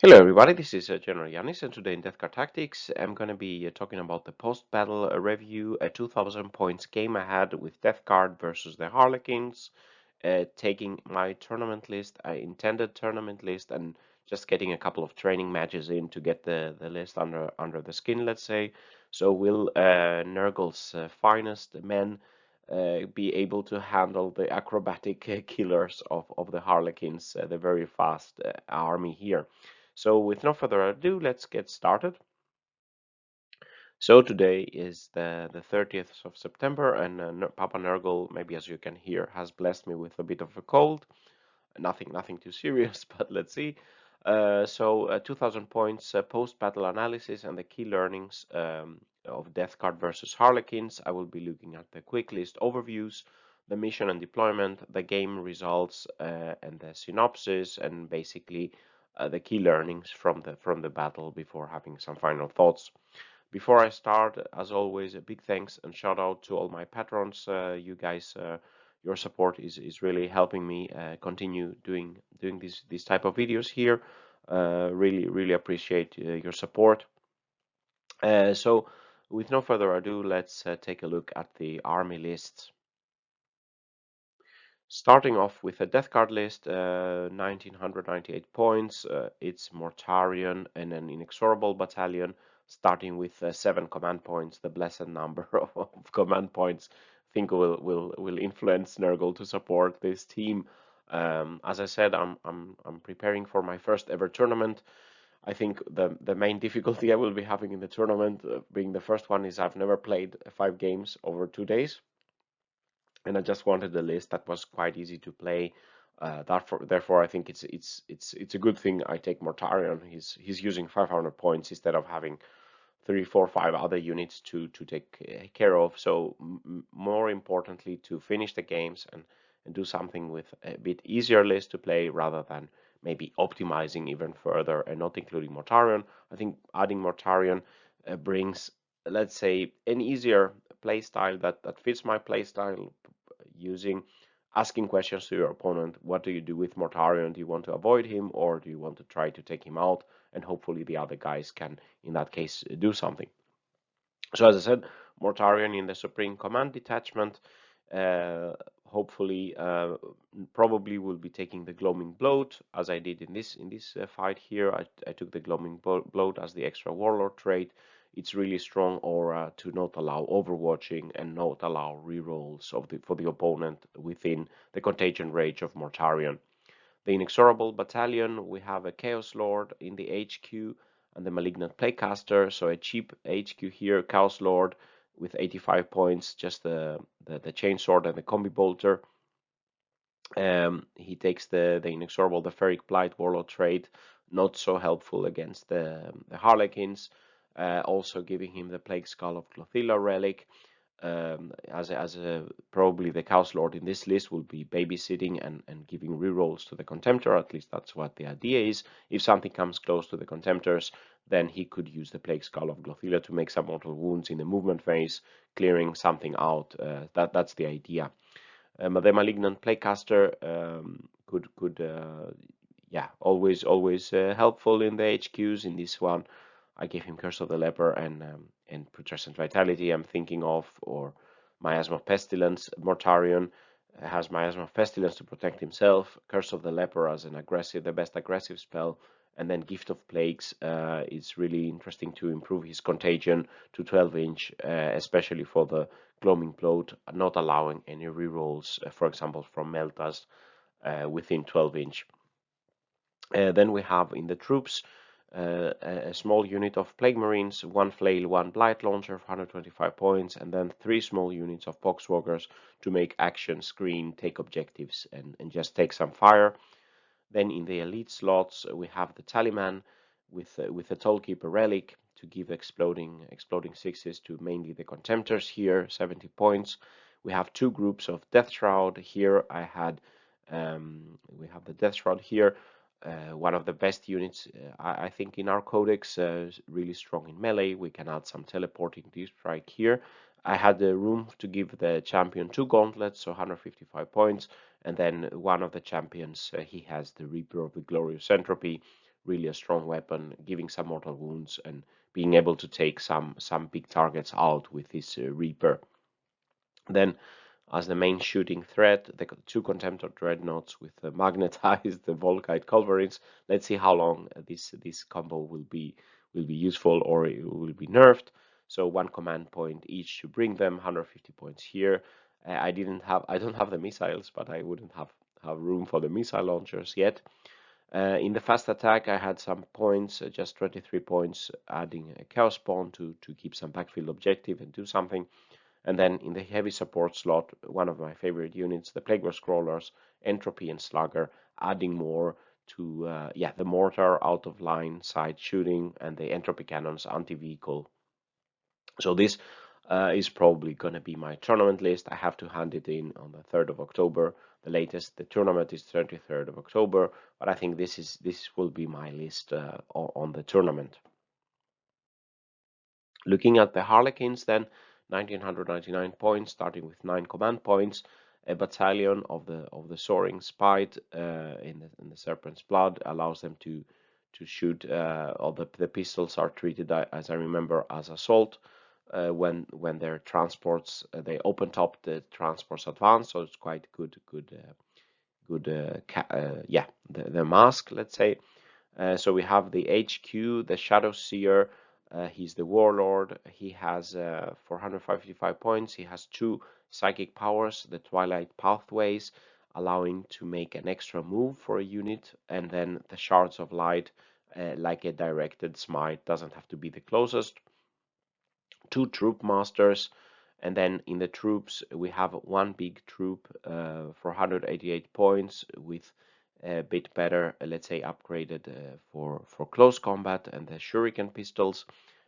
Hello everybody, this is General Yanis, and today in Death Card Tactics I'm going to be talking about the post-battle review, a 2000 points game I had with Death Card versus the Harlequins, taking my tournament list, I intended tournament list, and just getting a couple of training matches in to get the list under the skin, let's say. So will Nurgle's finest men be able to handle the acrobatic killers of the Harlequins, the very fast army here? So with no further ado, let's get started. So today is the 30th of September, and Papa Nurgle, maybe as you can hear, has blessed me with a bit of a cold. Nothing too serious, but let's see. 2,000 points post-battle analysis and the key learnings of Death Card versus Harlequins. I will be looking at the quick list overviews, the mission and deployment, the game results, and the synopsis, and basically the key learnings from the battle before having some final thoughts. Before I start, as always, a big thanks and shout out to all my patrons. You guys, your support is really helping me continue doing these type of videos here. Really appreciate your support. So, with no further ado, let's take a look at the army lists. Starting off with a death card list, 1998 points. It's Mortarion and an Inexorable battalion, starting with 7 command points. The blessed number of command points, I think will influence Nurgle to support this team. As I said, I'm preparing for my first ever tournament. I think the main difficulty I will be having in the tournament, being the first one, is I've never played 5 games over 2 days, and I just wanted a list that was quite easy to play. Therefore, I think it's a good thing I take Mortarion. He's using 500 points instead of having 3, 4, 5 other units to take care of. So more importantly, to finish the games and do something with a bit easier list to play rather than maybe optimizing even further and not including Mortarion. I think adding Mortarion brings, let's say, an easier play style that fits my play style, using asking questions to your opponent. What do you do with Mortarion? Do you want to avoid him, or do you want to try to take him out? And hopefully the other guys can, in that case, do something. So as I said, Mortarion in the Supreme Command detachment, uh, hopefully, probably will be taking the Gloaming Bloat, as I did in this fight here. I took the Gloaming Bloat as the extra Warlord trait. It's really strong aura to not allow overwatching and not allow rerolls for the opponent within the contagion range of Mortarion. The Inexorable battalion, we have a Chaos Lord in the HQ and the Malignant Playcaster, so a cheap HQ here, Chaos Lord with 85 points, just the Chainsword and the Combi Bolter. He takes the Inexorable, the Ferric Blight Warlord trait, not so helpful against the Harlequins, also giving him the Plague Skull of Clothilla relic. As probably the Chaos Lord in this list will be babysitting and giving rerolls to the Contemptor. At least that's what the idea is. If something comes close to the Contemptors, then he could use the Plague Skull of Glothilla to make some mortal wounds in the movement phase, clearing something out. That's the idea. The Malignant Playcaster could always helpful in the HQs. In this one, I gave him Curse of the Leper and Putrescent Vitality I'm thinking of, or Miasma of Pestilence. Mortarion has Miasma of Pestilence to protect himself, Curse of the Leper as the best aggressive spell, and then Gift of Plagues is really interesting to improve his contagion to 12-inch, especially for the Gloaming Bloat, not allowing any rerolls, for example, from Meltas within 12-inch. Then we have in the troops a small unit of Plague Marines, 1 Flail, 1 Blight Launcher for 125 points, and then 3 small units of Poxwalkers to make action, screen, take objectives, and just take some fire. Then in the elite slots, we have the Tallyman with the Tollkeeper relic to give exploding sixes to mainly the Contemptors here, 70 points. We have 2 groups of Death Shroud here. We have the Death Shroud here, one of the best units I think in our codex, really strong in melee. We can add some teleporting deep strike here. I had the room to give the champion 2 gauntlets, so 155 points, and then one of the champions, he has the Reaper of the Glorious Entropy, really a strong weapon, giving some mortal wounds and being able to take some big targets out with this Reaper. Then, as the main shooting threat, the two Contemptor Dreadnoughts with the magnetized the Volkite Culverins. Let's see how long this combo will be useful, or it will be nerfed. So one command point each to bring them, 150 points here. I don't have the missiles, but I wouldn't have room for the missile launchers yet. In the fast attack, I had some points, just 23 points, adding a Chaos Spawn to keep some backfield objective and do something. And then in the heavy support slot, one of my favorite units, the Plague Scrollers, Entropy and Slugger, adding more to the Mortar out of line side shooting and the Entropy Cannons anti-vehicle. So this is probably going to be my tournament list. I have to hand it in on the 3rd of October. The latest, the tournament is 23rd of October, but I think this will be my list on the tournament. Looking at the Harlequins then, 1999 points, starting with 9 command points, a battalion of the Soaring Spite in the Serpent's Blood allows them to shoot. All the pistols are treated, as I remember, as assault. When their transports, they open top the transports advance, so it's quite good the mask, let's say. So we have the HQ, the Shadow Seer. He's the Warlord. He has 455 points. He has 2 psychic powers, the Twilight Pathways, allowing to make an extra move for a unit, and then the Shards of Light, like a directed smite, doesn't have to be the closest. 2 Troop Masters, and then in the troops we have 1 big troop for 188 points with a bit better, let's say, upgraded for close combat and the shuriken pistols,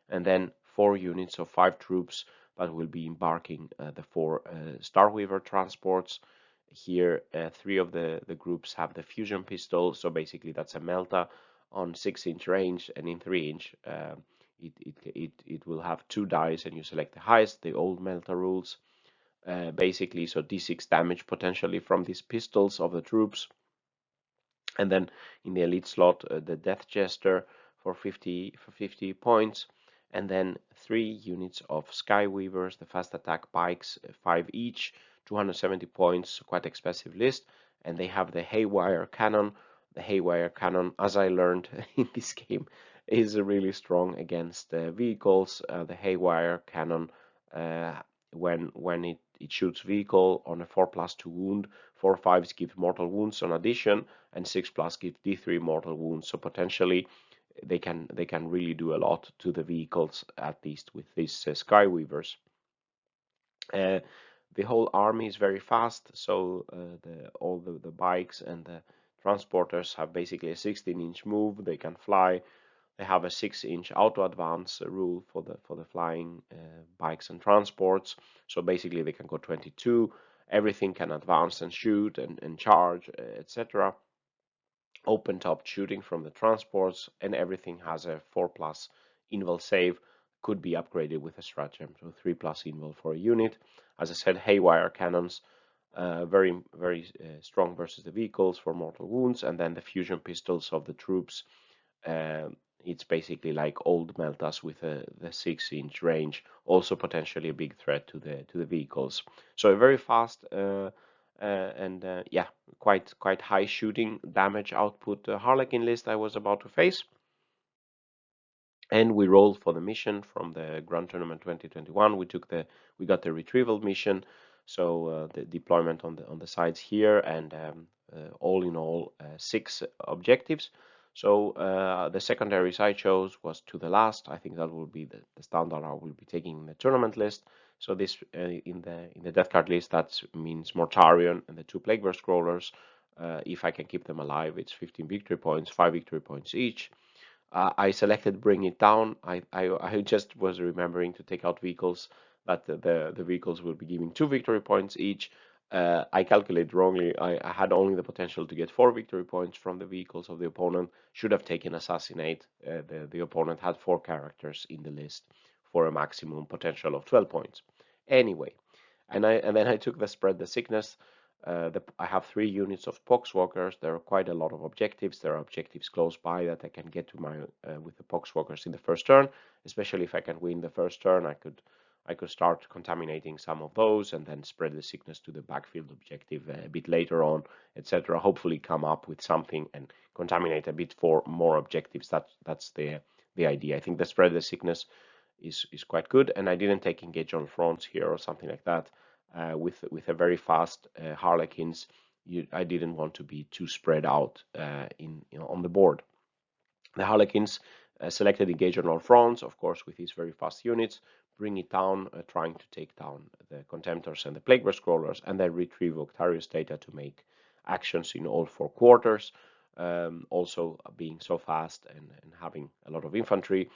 and then 4 units of 5 troops that will be embarking the 4 Starweaver transports. Here 3 of the groups have the fusion pistol, so basically that's a Melta on 6-inch range, and in 3-inch it will have 2 dice and you select the highest, the old Melta rules. Basically, so d6 damage potentially from these pistols of the troops. And then in the elite slot, the Death Jester for 50 points, and then 3 units of Skyweavers, the fast attack bikes, 5 each, 270 points, quite expensive list. And they have the Haywire Cannon. The Haywire Cannon, as I learned in this game, is really strong against vehicles. The Haywire Cannon, when it shoots vehicle on a 4+2 wound, 4/5s give mortal wounds on addition, and 6+ give D3 mortal wounds. So potentially they can really do a lot to the vehicles, at least with these Skyweavers. The whole army is very fast, so all the bikes and the transporters have basically a 16-inch move. They can fly. They have a 6-inch auto advance rule for the flying bikes and transports. So basically they can go 22. Everything can advance and shoot and charge, etc. Open top shooting from the transports, and everything has a 4+ invul save. Could be upgraded with a stratagem, so 3+ invul for a unit. As I said, Haywire Cannons, very strong versus the vehicles for mortal wounds, and then the fusion pistols of the troops. It's basically like old Meltas with the 6-inch range, also potentially a big threat to the vehicles. So a very fast and quite high shooting damage output Harlequin list I was about to face. And we rolled for the mission from the Grand Tournament 2021. We got the retrieval mission, so the deployment on the sides here, and all in all 6 objectives. So the secondaries I chose was to the last. I think that will be the standard I will be taking in the tournament list. So this in the death card list, that means Mortarion and the 2 Plague Scrollers. If I can keep them alive, it's 15 victory points, 5 victory points each. I selected Bring It Down. I just was remembering to take out vehicles, but the vehicles will be giving 2 victory points each. I calculated wrongly. I had only the potential to get 4 victory points from the vehicles of the opponent. Should have taken Assassinate. The opponent had 4 characters in the list for a maximum potential of 12 points. Anyway, and then I took the Spread the Sickness. I have 3 units of Poxwalkers. There are quite a lot of objectives. There are objectives close by that I can get to my with the Poxwalkers in the first turn. Especially if I can win the first turn, I could start contaminating some of those and then spread the sickness to the backfield objective a bit later on, etc. Hopefully, come up with something and contaminate a bit for more objectives. That's the idea. I think the spread the sickness is quite good, and I didn't take engage on fronts here or something like that. With a very fast Harlequins, I didn't want to be too spread out on the board. The Harlequins selected engage on all fronts, of course, with these very fast units, bring it down, trying to take down the Contemptors and the Plaguebearer Scrollers, and then retrieve Octarius data to make actions in all 4 quarters. Also, being so fast and having a lot of infantry,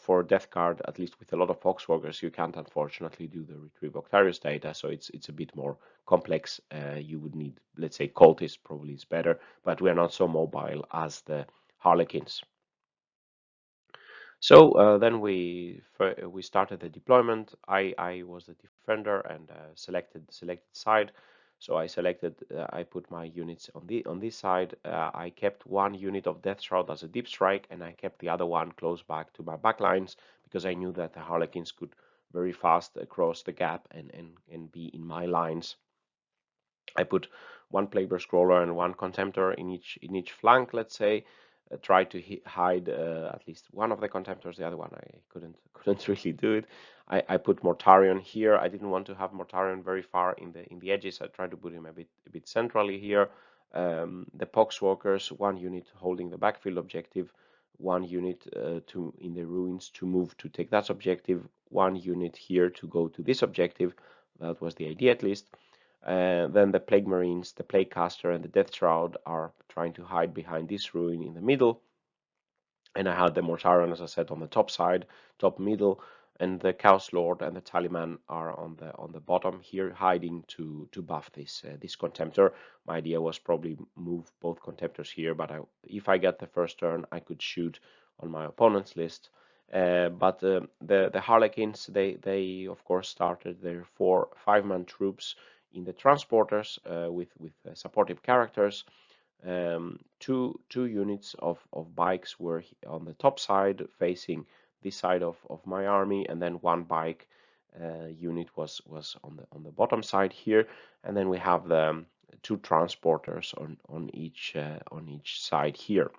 for Death Guard, at least with a lot of Poxwalkers, you can't unfortunately do the retrieve Octarius data, so it's a bit more complex. You would need, let's say, Cultists probably is better, but we are not so mobile as the Harlequins. So then we started the deployment. I was the defender and selected side. So I put my units on this side. I kept 1 unit of Death Shroud as a deep strike, and I kept the other one close back to my backlines because I knew that the Harlequins could very fast cross the gap and be in my lines. I put 1 Plaguebearer Scroller and 1 Contemptor in each flank, let's say. Try to hide at least one of the Contemptors. The other one I couldn't really do it. I put Mortarion here. I didn't want to have Mortarion very far in the edges. I tried to put him a bit centrally here. The Poxwalkers, 1 unit holding the backfield objective, 1 unit in the ruins to move to take that objective, 1 unit here to go to this objective. That was the idea, at least. Then the Plague Marines, the Plague Caster, and the Death Shroud are trying to hide behind this ruin in the middle. And I had the Mortarion, as I said, on the top side, top middle, and the Chaos Lord and the Taliman are on the bottom here, hiding to buff this Contemptor. My idea was probably move both Contemptors here, but if I get the first turn, I could shoot on my opponent's list. But the Harlequins, they of course started their 5-man troops in the transporters with supportive characters. 2 units of bikes were on the top side facing this side of my army, and then 1 bike unit was on the bottom side here, and then we have the 2 transporters on each side here,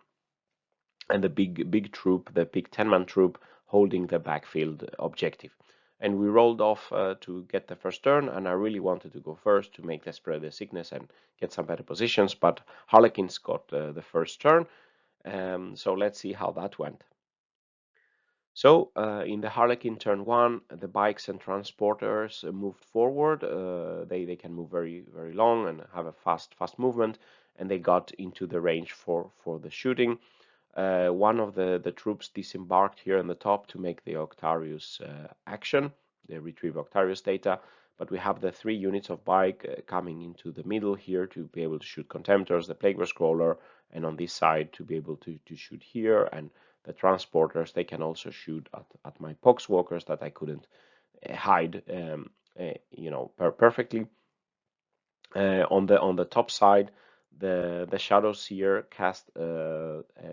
and the big troop, the big 10-man troop, holding the backfield objective. And we rolled off to get the first turn, and I really wanted to go first to make the spread the sickness and get some better positions, but Harlequins got the first turn. So let's see how that went. So in the Harlequin turn 1, the bikes and transporters moved forward. They can move very long and have a fast movement, and they got into the range for the shooting. 1 of the troops disembarked here on the top to make the Octarius action, the retrieve Octarius data, but we have the 3 units of bike coming into the middle here to be able to shoot Contemptors, the Plaguebearer Scroller, and on this side to be able to shoot here, and the transporters, they can also shoot at my Poxwalkers that I couldn't hide perfectly. On the top side, the Shadow Seer cast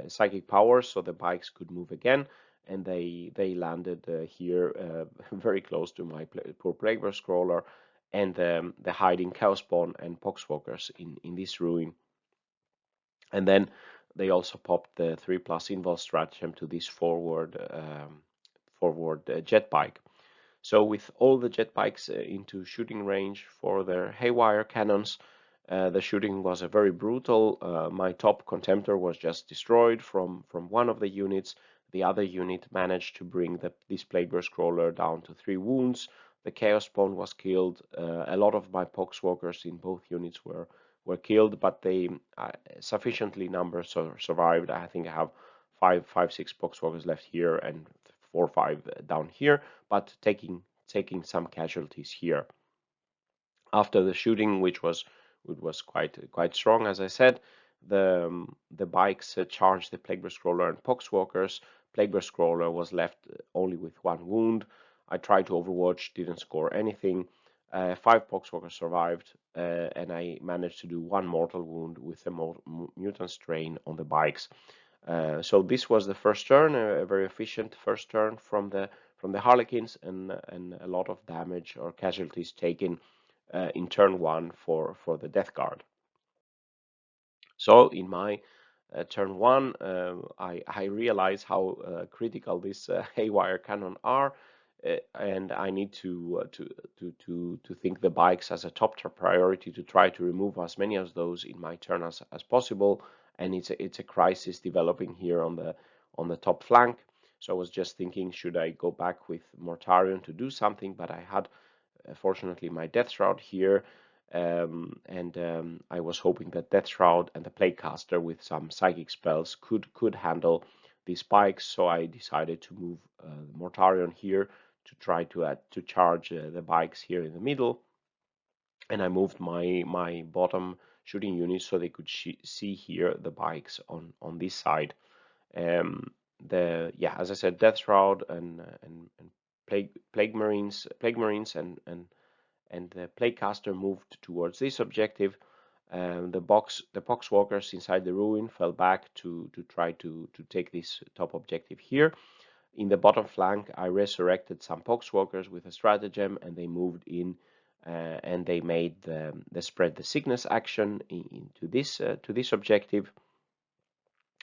psychic powers, so the bikes could move again, and they landed here very close to my poor Plaguebearer Scroller and the hiding Chaospawn and Poxwalkers in this ruin. And then they also popped the 3+ Invul stratagem to this forward jet bike. So with all the jet bikes into shooting range for their haywire cannons, the shooting was a very brutal. My top Contemptor was just destroyed from 1 of the units. The other unit managed to bring this Plaguebearer Scroller down to 3 wounds. The Chaospawn was killed. A lot of my Poxwalkers in both units were killed, but they sufficiently numbers survived. I think I have 6 Poxwalkers left here and 4 or 5 down here, but taking some casualties here. After the shooting, which was quite strong, as I said, the bikes charged the Plaguebearer Scroller and Poxwalkers. Plaguebearer Scroller was left only with 1 wound. I tried to overwatch, didn't score anything. 5 poxwalkers survived, and I managed to do 1 mortal wound with the mutant strain on the bikes. So this was the first turn, a very efficient first turn from the Harlequins, and a lot of damage or casualties taken in turn 1 for the Death Guard. So in my turn 1, I realize how critical these haywire cannon are, and I need to think the bikes as a top priority to try to remove as many of those in my turn as possible. And it's a crisis developing here on the top flank. So I was just thinking, should I go back with Mortarion to do something? But I had fortunately my Death Shroud here, and I was hoping that Death Shroud and the Plaguecaster with some psychic spells could handle these spikes. So I decided to move Mortarion here to try to charge the bikes here in the middle, and I moved my bottom shooting units so they could see here the bikes on this side. As I said, Death Shroud and Plague Marines and the Plaguecaster moved towards this objective. The Poxwalkers inside the ruin fell back to try to take this top objective here. In the bottom flank, I resurrected some Poxwalkers with a stratagem, and they moved in, and they made the spread the sickness action into this objective.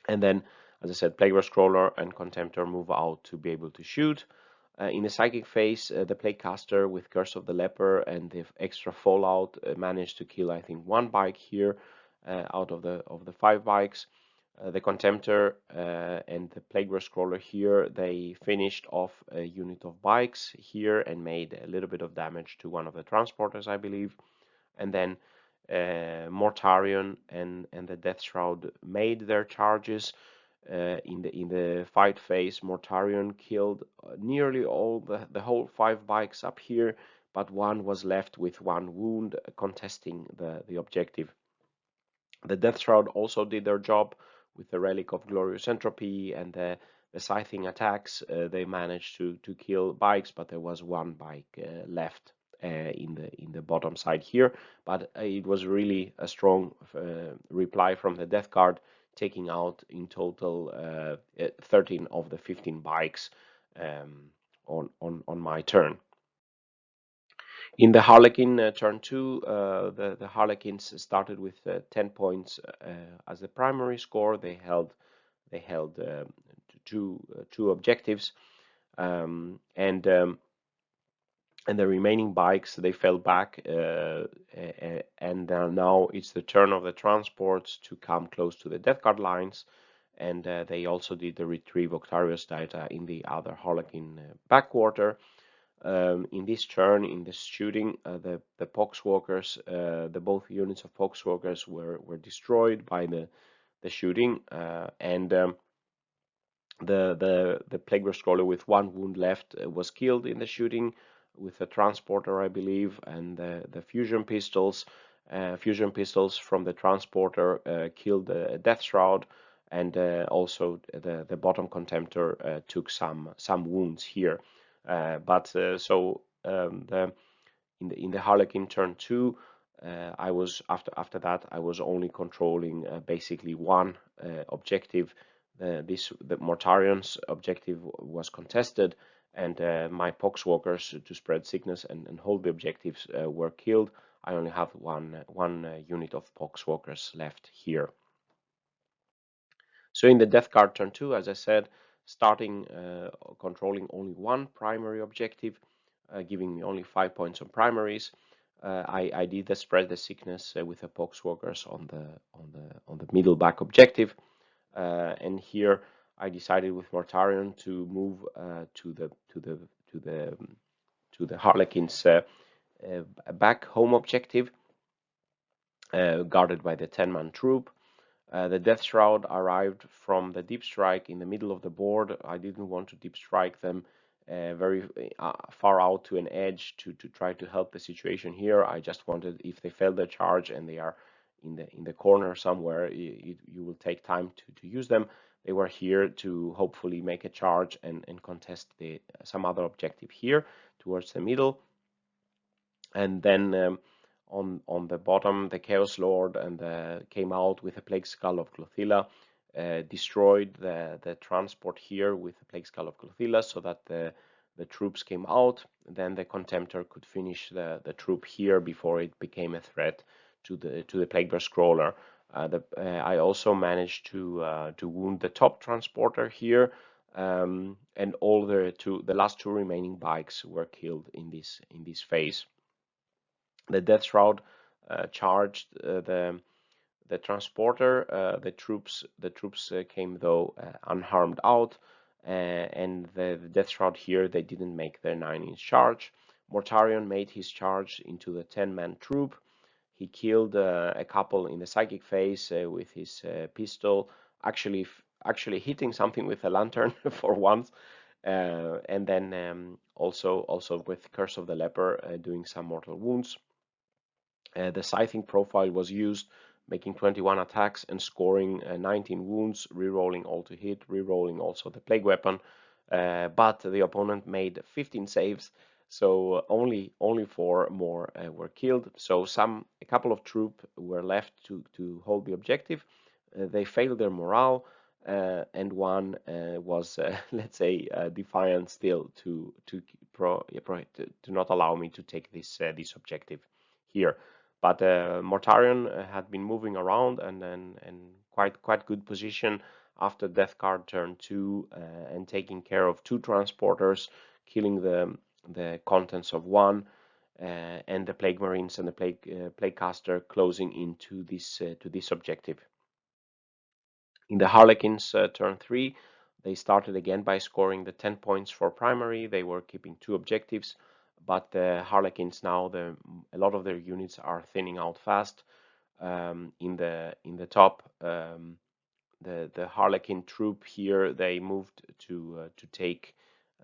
And then, as I said, Plague Scroller and Contemptor move out to be able to shoot. In the psychic phase, the Plaguecaster with Curse of the Leper and the extra Fallout managed to kill, I think, 1 bike here out of the 5 bikes. The Contemptor and the Plague Scroller here, they finished off a unit of bikes here and made a little bit of damage to one of the transporters, I believe. And then Mortarion and the Death Shroud made their charges. In the fight phase, Mortarion killed nearly all the whole 5 bikes up here, but one was left with 1 wound contesting the objective. The Death Shroud also did their job with the Relic of Glorious Entropy and the scything attacks. They managed to kill bikes, but there was 1 bike left in the bottom side here. But it was really a strong reply from the Death Guard, taking out in total 13 of the 15 bikes on my turn. In the Harlequin turn 2, the Harlequins started with 10 points as the primary score. They held two objectives, and the remaining bikes, they fell back, and now it's the turn of the transports to come close to the Death Guard lines, and they also did the retrieve Octarius data in the other Harlequin backwater. In this turn, in this shooting, the Poxwalkers, the both units of Poxwalkers were destroyed by the shooting, and the Plague Scroller with 1 wound left was killed in the shooting with a transporter, I believe, and the fusion pistols from the transporter killed the Death Shroud, and also the bottom Contemptor took some wounds here. In the Harlequin turn 2, I was after that I was only controlling basically 1 objective. The Mortarion's objective was contested, and my Poxwalkers to spread sickness and hold the objectives were killed. I only have one unit of Poxwalkers left here. So in the Death Guard turn 2, as I said, starting controlling only 1 primary objective, giving me only 5 points on primaries. I did the spread the sickness with the Poxwalkers on the middle back objective, and here I decided with Mortarion to move to the Harlequins back home objective, guarded by the 10-man troop. The Death Shroud arrived from the deep strike in the middle of the board. I didn't want to deep strike them very far out to an edge to try to help the situation here. I just wanted, if they failed their charge and they are in the corner somewhere, you will take time to use them. They were here to hopefully make a charge and contest some other objective here towards the middle. And then on the bottom, the Chaos Lord and came out with a Plague Skull of Clothilla, destroyed the transport here with the Plague Skull of Clothilla, so that the troops came out. Then the Contemptor could finish the troop here before it became a threat to the Plaguebear Scroller. I also managed to wound the top transporter here, and all the last two remaining bikes were killed in this phase. The Death Shroud charged the transporter. The troops came though unharmed out, and the Death Shroud here, they didn't make their 9-inch charge. Mortarion made his charge into the 10-man troop. He killed a couple in the psychic phase with his pistol, actually hitting something with a lantern for once, and then also with Curse of the Leper doing some mortal wounds. The scything profile was used, making 21 attacks and scoring 19 wounds, rerolling all to hit, rerolling also the plague weapon. But the opponent made 15 saves, so only 4 more were killed. So a couple of troops were left to hold the objective. They failed their morale, and one was, let's say, defiant still to not allow me to take this objective here. But Mortarion had been moving around and quite good position after Death Guard turn 2, and taking care of 2 transporters, killing the contents of one, and the Plague Marines and the Plague Caster closing into this objective. In the Harlequins turn 3, they started again by scoring the 10 points for primary. They were keeping 2 objectives, but the Harlequins now, a lot of their units are thinning out fast. In the top, the Harlequin troop here, they moved to take.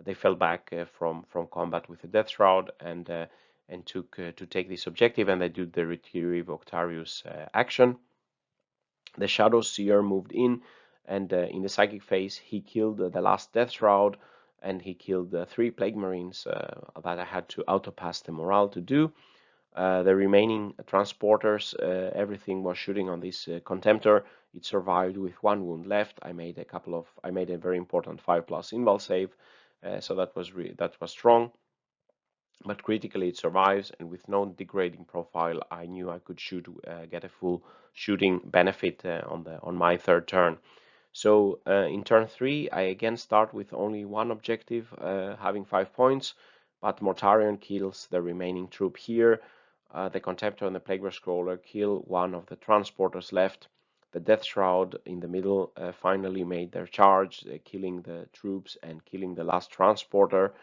They fell back from combat with the Death Shroud and took to take this objective, and they did the Retrieve Octarius action. The Shadow Seer moved in, and in the psychic phase, he killed the last Death Shroud, and he killed 3 Plague Marines that I had to auto-pass the morale to do. The remaining transporters, everything was shooting on this Contemptor. It survived with 1 wound left. I made a very important 5+ invul save, so that was strong. But critically it survives, and with no degrading profile, I knew I could get a full shooting benefit on my 3rd turn. So in turn 3, I again start with only 1 objective, having 5 points, but Mortarion kills the remaining troop here. The Contemptor and the Plaguebear Scroller kill one of the transporters left. The Death Shroud in the middle finally made their charge, killing the troops and killing the last transporter.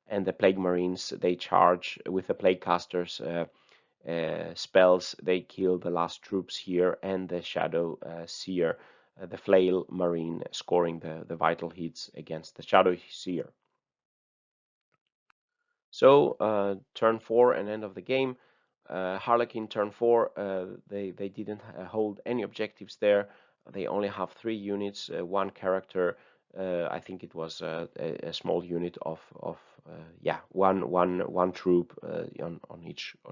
And the Plague Marines, they charge with the Plague Casters spells. They kill the last troops here, and the Shadow Seer, the Flail Marine, scoring the vital hits against the Shadow Seer. So turn 4 and end of the game. Harlequin turn 4, they didn't hold any objectives there. They only have 3 units, 1 character. I think it was a small unit of one troop on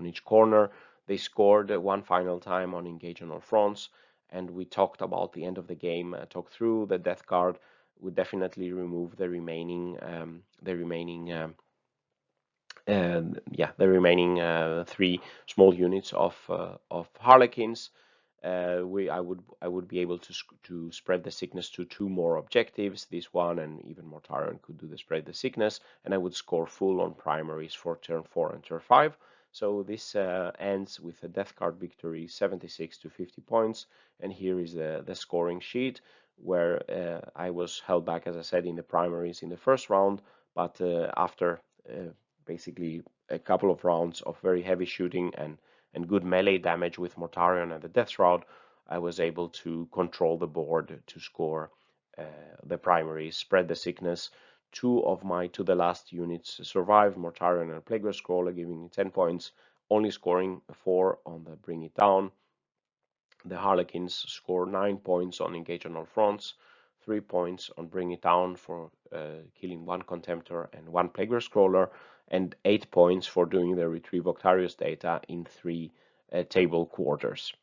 each corner. They scored 1 final time on engage on all fronts, and we talked about the end of the game. Talked through the Death Guard would definitely remove the remaining 3 small units of Harlequins. I would be able to spread the sickness to 2 more objectives. This one and even Mortarion could do the spread the sickness, and I would score full on primaries for turn 4 and turn 5. So this ends with a Death Guard victory, 76 to 50 points. And here is the scoring sheet, where I was held back, as I said, in the primaries in the first round, but after basically a couple of rounds of very heavy shooting and good melee damage with Mortarion and the Death Shroud, I was able to control the board to score the primaries, spread the sickness. 2 of my to the last units survived, Mortarion and Plaguebear Scroller, giving me 10 points, only scoring 4 on the Bring It Down. The Harlequins score 9 points on Engage on All Fronts, 3 points on bringing it down for killing 1 Contemptor and 1 Plague Scroller, and 8 points for doing the Retrieve Octarius data in 3 table quarters.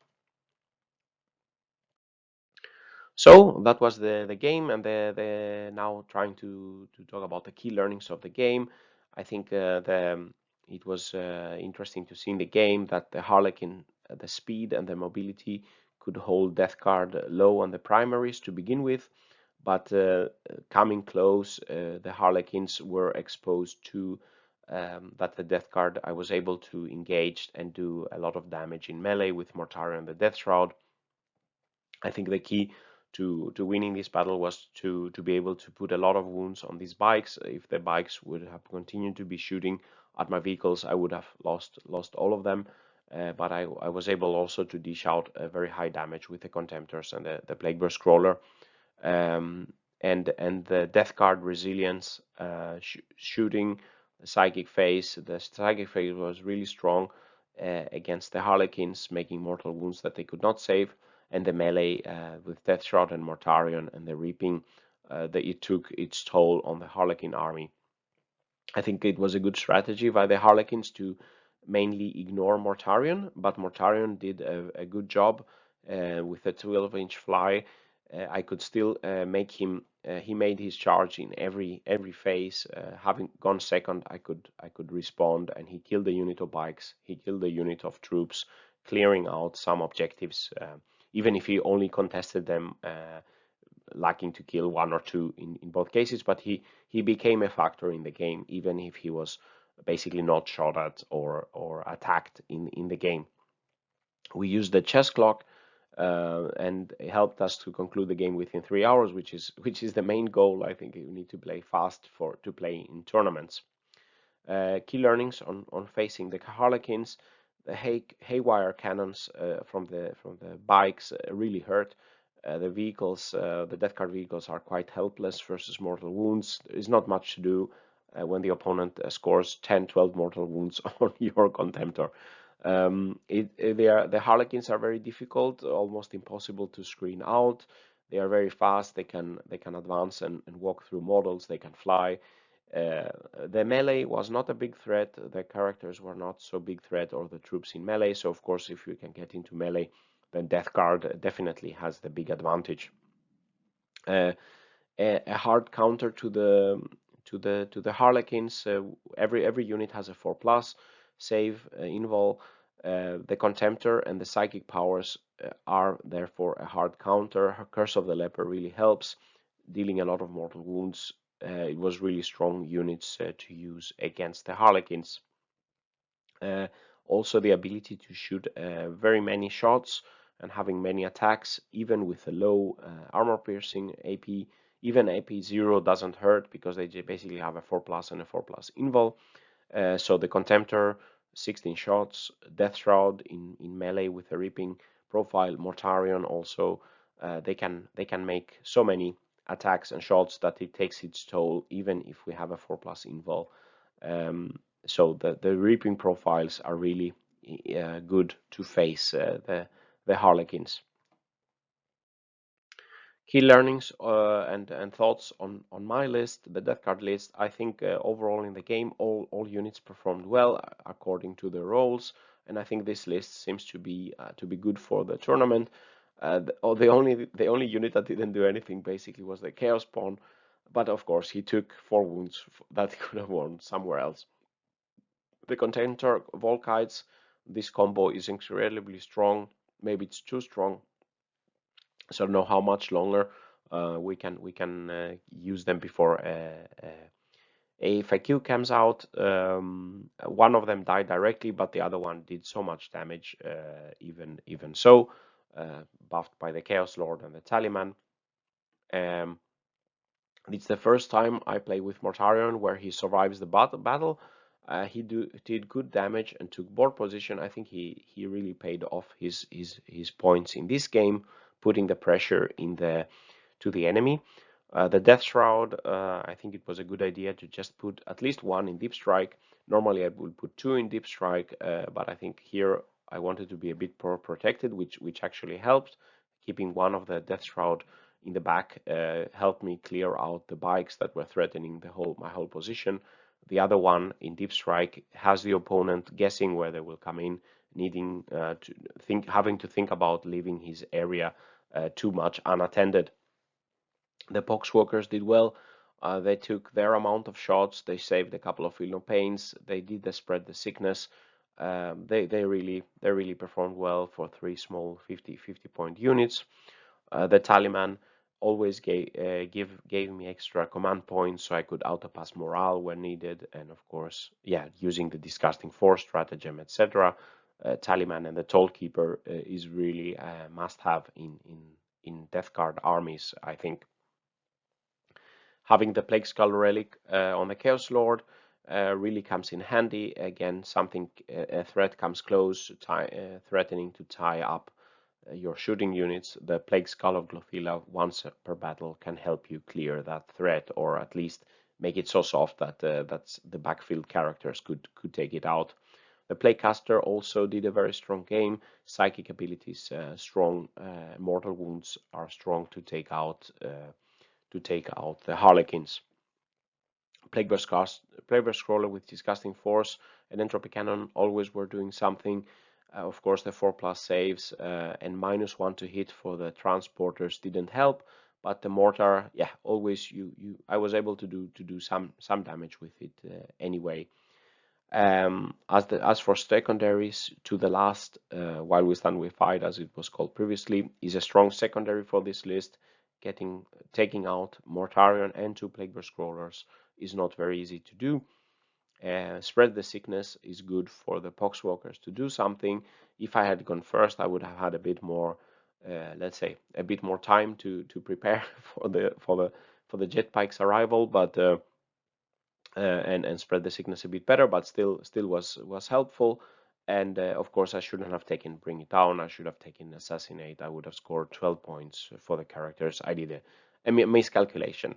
So that was the game, and the now trying to talk about the key learnings of the game. I think it was interesting to see in the game that the Harlequin, the speed and the mobility could hold Death Guard low on the primaries to begin with, but coming close, the Harlequins were exposed to that the Death Guard, I was able to engage and do a lot of damage in melee with Mortarion and the Death Shroud. I think the key to winning this battle was to be able to put a lot of wounds on these bikes. If the bikes would have continued to be shooting at my vehicles, I would have lost all of them. But I was able also to dish out a very high damage with the Contemptors and the Plague Burst Crawler. And the Death Guard resilience, shooting the Psychic Phase. The Psychic Phase was really strong against the Harlequins, making mortal wounds that they could not save. And the melee with Death Shroud and Mortarion and the Reaping, that it took its toll on the Harlequin army. I think it was a good strategy by the Harlequins to mainly ignore Mortarion, but Mortarion did a good job with a 12-inch fly. I could still make him. He made his charge in every phase. Having gone second, I could respond, and he killed the unit of bikes. He killed the unit of troops, clearing out some objectives. Even if he only contested them, lacking to kill 1 or 2 in both cases, but he became a factor in the game, even if he was basically not shot at or attacked in the game. We used the chess clock, and it helped us to conclude the game within 3 hours, which is the main goal. I think you need to play fast to play in tournaments. Key learnings on facing the Harlequins. The haywire cannons from the bikes really hurt. The vehicles, the Death Guard vehicles, are quite helpless versus mortal wounds. There is not much to do when the opponent scores 10, 12 mortal wounds on your Contemptor. The Harlequins are very difficult, almost impossible to screen out. They are very fast. They can advance and walk through models. They can fly. The melee was not a big threat. The characters were not so big threat, or the troops in melee. So of course, if you can get into melee, then Death Guard definitely has the big advantage. A hard counter to the Harlequins. Every unit has a 4+ save invul. The Contemptor and the psychic powers are therefore a hard counter. Curse of the Leper really helps, dealing a lot of mortal wounds. It was really strong units to use against the Harlequins. Also the ability to shoot very many shots and having many attacks, even with a low armor piercing AP. Even AP 0 doesn't hurt because they basically have a 4+ and a 4+ invul. So the Contemptor, 16 shots, Death Shroud in melee with a Reaping profile, Mortarion also, they can make so many attacks and shots that it takes its toll, even if we have a 4+ invul. So the Reaping profiles are really good to face the Harlequins. Key learnings and thoughts on my list, the Death Guard list. I think overall in the game, all units performed well according to their roles, and I think this list seems to be good for the tournament. The only unit that didn't do anything basically was the Chaos Pawn, but of course he took 4 wounds that he could have won somewhere else. The Contemptor Volkites, this combo is incredibly strong. Maybe it's too strong, so I don't know how much longer we can use them before a FAQ comes out. One of them died directly, but the other one did so much damage, even so, buffed by the Chaos Lord and the Talisman. It's the first time I play with Mortarion where he survives the battle. He did good damage and took board position. I think he really paid off his points in this game, putting the pressure to the enemy. The Death Shroud, I think it was a good idea to just put at least 1 in Deep Strike. Normally I would put 2 in Deep Strike, but I think here I wanted to be a bit more protected, which actually helped, keeping one of the Death Shroud in the back helped me clear out the bikes that were threatening my whole position. The other one in deep strike has the opponent guessing where they will come in, needing having to think about leaving his area too much unattended. The poxwalkers did well. They took their amount of shots. They saved a couple of pains. They did spread the sickness. They really performed well for 3 small 50 point units. The Taliban always gave me extra command points so I could autopass morale when needed, and of course, yeah, using the disgusting force stratagem, etc. Taliban and the Tollkeeper is really a must-have in Death Guard armies, I think. Having the Plague Skull relic on the Chaos Lord really comes in handy. Again, a threat comes close, threatening to tie up your shooting units. The Plague Skull of Glothila once per battle can help you clear that threat, or at least make it so soft that the backfield characters could take it out. The Plaguecaster also did a very strong game. Psychic abilities strong. Mortal wounds are strong to take out the Harlequins. Plaguebear Scroller with Disgusting Force and Entropy Cannon always were doing something. Of course, the 4+ saves and -1 to hit for the transporters didn't help, but the mortar, yeah, always I was able to do some damage with it anyway. As for secondaries, to the last, While We Stand We Fight, as it was called previously, is a strong secondary for this list. Taking out Mortarion and 2 Plaguebear Scrollers is not very easy to do. Spread the Sickness is good for the Poxwalkers to do something. If I had gone first, I would have had a bit more, let's say, a bit more time to prepare for the Jetpike's arrival, but and spread the sickness a bit better, but still was helpful. And of course, I shouldn't have taken Bring It Down. I should have taken Assassinate. I would have scored 12 points for the characters. I did a miscalculation.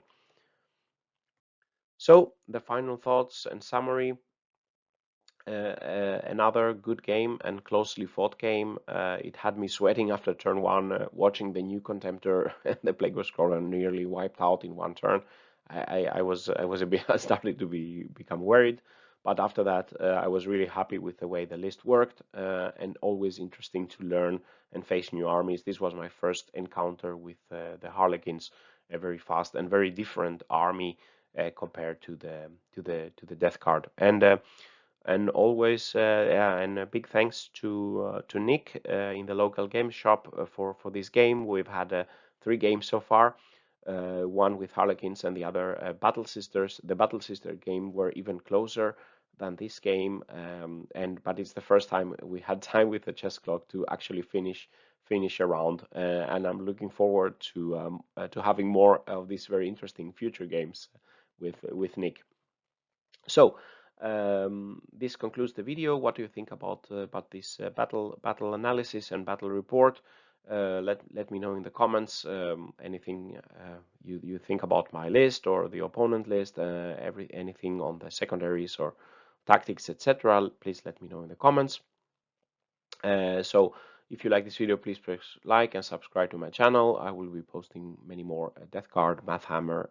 So the final thoughts and summary. Another good game and closely fought game. It had me sweating after turn 1, watching the new Contemptor and the Plaguebear Scroller nearly wiped out in 1 turn. I was a bit I started to become worried, but after that I was really happy with the way the list worked, and always interesting to learn and face new armies. This was my first encounter with the Harlequins, a very fast and very different army compared to the Death Guard. And always, yeah, and a big thanks to Nick in the local game shop for this game. We've had 3 games so far, one with Harlequins and the other Battle Sisters. The Battle Sister game were even closer than this game, but it's the first time we had time with the chess clock to actually finish a round, and I'm looking forward to having more of these very interesting future games with Nick. So this concludes the video. What do you think about this battle analysis and battle report? Let me know in the comments anything you think about my list or the opponent list, anything on the secondaries or tactics, etc. Please let me know in the comments. So if you like this video, please press like and subscribe to my channel. I will be posting many more Death Guard, Math Hammer,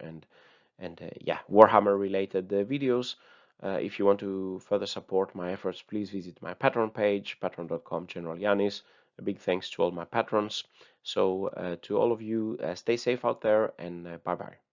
and yeah, Warhammer related videos. If you want to further support my efforts, please visit my Patreon page, patreon.com General Yanis. A big thanks to all my patrons. So to all of you, stay safe out there, and bye bye.